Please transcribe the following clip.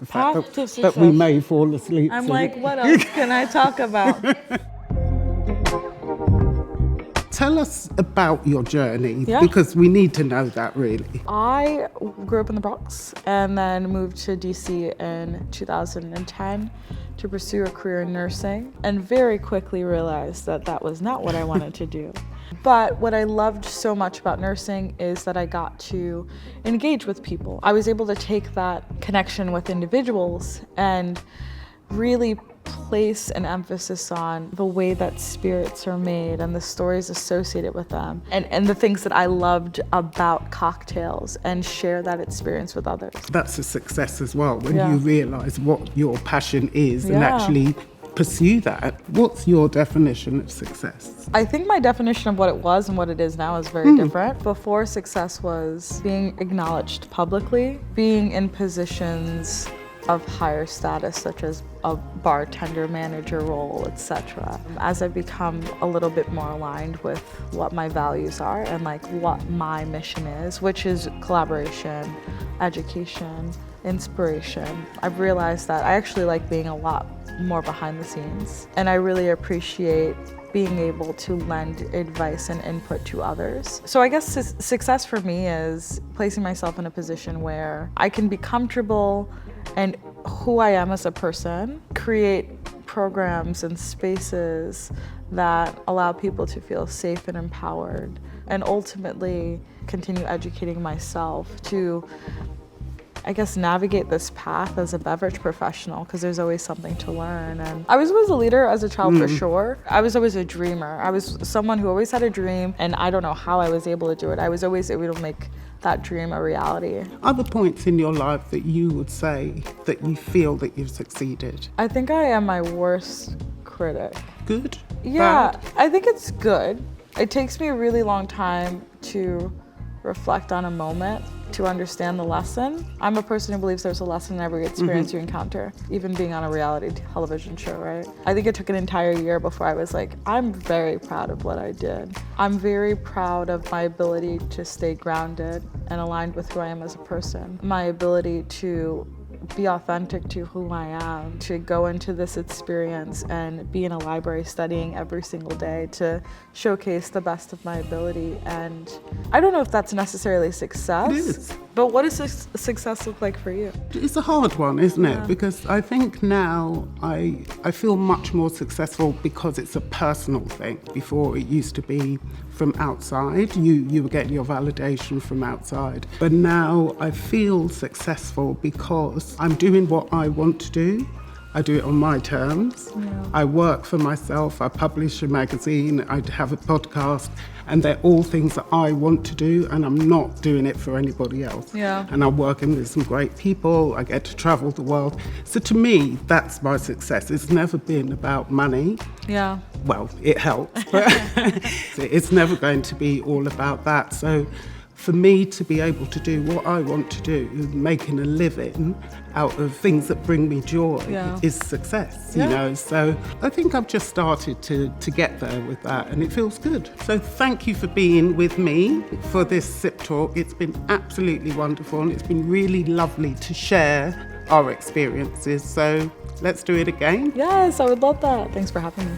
The fact Path to that success. we may fall asleep. I'm so- like, what else can I talk about? Tell us about your journey, Yeah. because we need to know that really. I grew up in the Bronx and then moved to DC in 2010 to pursue a career in nursing, and very quickly realized that that was not what I wanted to do. But what I loved so much about nursing is that I got to engage with people. I was able to take that connection with individuals and really place an emphasis on the way that spirits are made and the stories associated with them, and the things that I loved about cocktails, and share that experience with others. That's a success as well, when Yeah. you realise what your passion is and Yeah. actually pursue that. What's your definition of success? I think my definition of what it was and what it is now is very different. Before, success was being acknowledged publicly, being in positions of higher status, such as a bartender, manager role, etc. As I've become a little bit more aligned with what my values are and like what my mission is, which is collaboration, education, inspiration, I've realized that I actually like being a lot more behind the scenes, and I really appreciate being able to lend advice and input to others. So I guess success for me is placing myself in a position where I can be comfortable and who I am as a person, create programs and spaces that allow people to feel safe and empowered, and ultimately continue educating myself to, I guess, navigate this path as a beverage professional, because there's always something to learn. And I was always a leader as a child, for sure. I was always a dreamer. I was someone who always had a dream, and I don't know how I was able to do it. I was always able to make that dream a reality. Other points in your life that you would say that you feel that you've succeeded? I think I am my worst critic. Good? Yeah, Bad? I think it's good. It takes me a really long time to reflect on a moment to understand the lesson. I'm a person who believes there's a lesson in every experience you encounter, even being on a reality television show, right? I think it took an entire year before I was like, I'm very proud of what I did. I'm very proud of my ability to stay grounded and aligned with who I am as a person. My ability to be authentic to who I am, to go into this experience and be in a library studying every single day to showcase the best of my ability. And I don't know if that's necessarily success. It is. But what does success look like for you? It's a hard one, isn't it? Because I think now I feel much more successful because it's a personal thing. Before, it used to be from outside. You were getting your validation from outside. But now I feel successful because I'm doing what I want to do. I do it on my terms. Yeah. I work for myself. I publish a magazine. I have a podcast. And they're all things that I want to do, and I'm not doing it for anybody else. Yeah. And I'm working with some great people. I get to travel the world. So to me, that's my success. It's never been about money. Yeah. Well, it helps, but it's never going to be all about that. So for me to be able to do what I want to do, making a living out of things that bring me joy, is success, you know. So I think I've just started to get there with that, and it feels good. So thank you for being with me for this Sip Talk. It's been absolutely wonderful, and it's been really lovely to share our experiences. So let's do it again. Yes, I would love that. Thanks for having me.